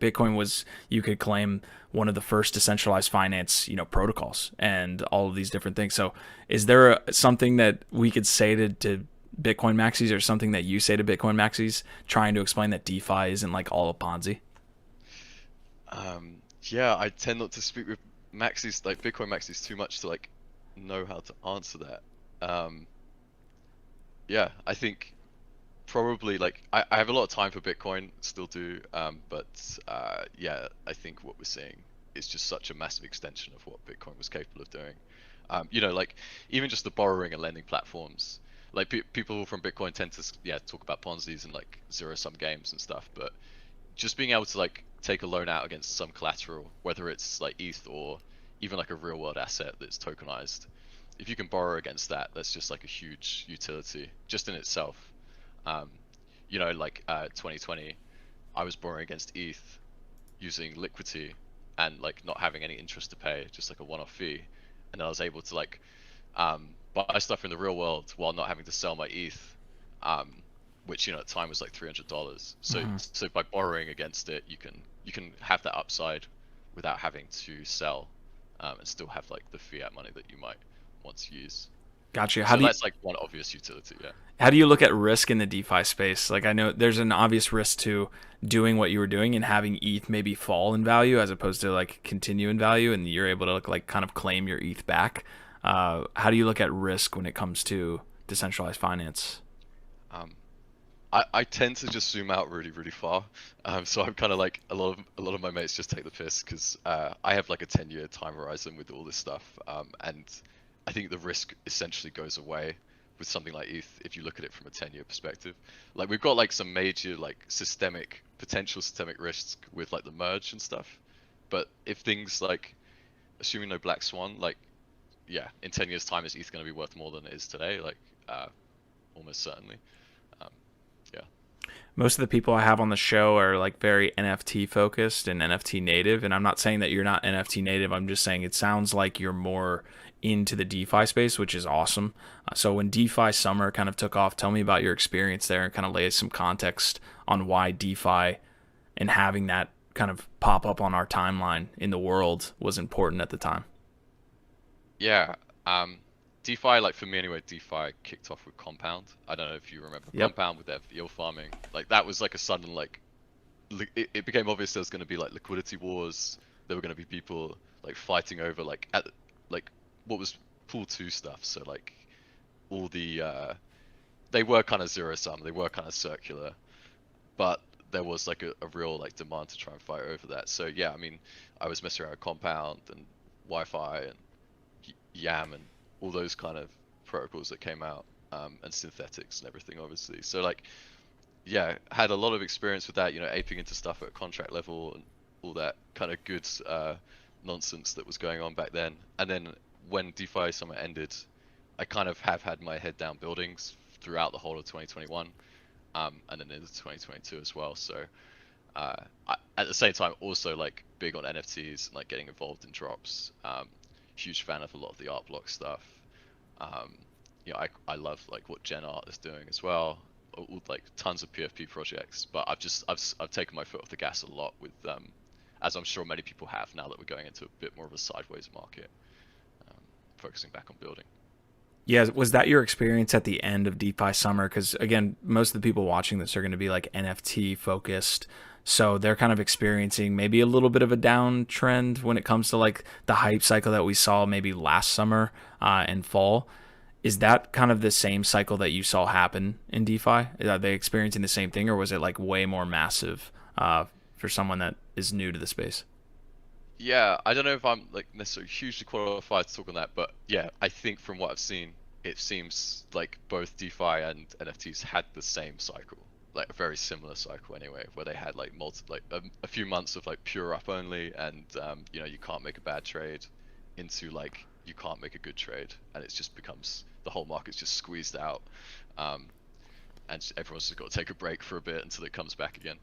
Bitcoin was, you could claim, one of the first decentralized finance, protocols and all of these different things. So is there something that we could say to Bitcoin maxis, or something that you say to Bitcoin maxis trying to explain that DeFi isn't like all a Ponzi? Yeah, I tend not to speak with maxis, like Bitcoin maxis, too much to like know how to answer that. Um, yeah, I think probably like I have a lot of time for Bitcoin, still do, but yeah, I think what we're seeing is just such a massive extension of what Bitcoin was capable of doing. Like even just the borrowing and lending platforms, like people from Bitcoin tend to yeah talk about Ponzi's and like zero sum games and stuff, but just being able to like take a loan out against some collateral, whether it's like ETH or even like a real world asset that's tokenized, if you can borrow against that, that's just like a huge utility just in itself. Um, 2020, I was borrowing against ETH using liquidity and like not having any interest to pay, just like a one-off fee, and then I was able to like buy stuff in the real world while not having to sell my ETH, um, which at the time was like $300. So Mm-hmm. so by borrowing against it, you can have that upside without having to sell, and still have like the fiat money that you might want to use. Gotcha. So that's like one obvious utility, yeah. How do you look at risk in the DeFi space? Like, I know there's an obvious risk to doing what you were doing and having ETH maybe fall in value as opposed to like continue in value, and you're able to like kind of claim your ETH back. How do you look at risk when it comes to decentralized finance? Um, I tend to just zoom out really, really far. So I'm kind of like a lot of my mates just take the piss because I have like a 10-year time horizon with all this stuff, and I think the risk essentially goes away with something like ETH if you look at it from a 10-year perspective. Like we've got like some major like potential systemic risks with like the merge and stuff, but if things like assuming no black swan, like yeah, in 10 years time is ETH going to be worth more than it is today? Like uh, almost certainly. Um, yeah. Most of the people I have on the show are like very NFT focused and NFT native. And I'm not saying that you're not NFT native. I'm just saying it sounds like you're more into the DeFi space, which is awesome. So when DeFi summer kind of took off, tell me about your experience there and kind of lay some context on why DeFi and having that kind of pop up on our timeline in the world was important at the time. Yeah, um, DeFi, like for me anyway, DeFi kicked off with Compound. I don't know if you remember Yep. Compound with their yield farming. Like that was like a sudden like it became obvious there was going to be like liquidity wars. There were going to be people like fighting over like what was pool two stuff. So like all they were kind of zero sum. They were kind of circular, but there was like a real like demand to try and fight over that. So yeah, I mean, I was messing around with Compound and Wi-Fi and YAM and all those kind of protocols that came out, and synthetics and everything, obviously. So like, yeah, had a lot of experience with that, aping into stuff at a contract level and all that kind of good nonsense that was going on back then. And then when DeFi Summer ended, I kind of have had my head down buildings throughout the whole of 2021, and then into 2022 as well. So uh, at the same time, also like big on NFTs and like getting involved in drops. Huge fan of a lot of the art block stuff. Um, I love like what Gen Art is doing as well. Like tons of PFP projects, but I've taken my foot off the gas a lot with as I'm sure many people have now that we're going into a bit more of a sideways market, um, focusing back on building. Yeah, was that your experience at the end of DeFi Summer? Because again, most of the people watching this are going to be like NFT focused, so they're kind of experiencing maybe a little bit of a downtrend when it comes to like the hype cycle that we saw maybe last summer and fall. Is that kind of the same cycle that you saw happen in DeFi? Are they experiencing the same thing, or was it like way more massive for someone that is new to the space? Yeah, I don't know if I'm like necessarily hugely qualified to talk on that, but yeah, I think from what I've seen, it seems like both DeFi and NFTs had the same cycle, like a very similar cycle anyway, where they had like a few months of like pure up only, and you can't make a bad trade, into like you can't make a good trade, and it just becomes the whole market's just squeezed out, um, and everyone's just got to take a break for a bit until it comes back again.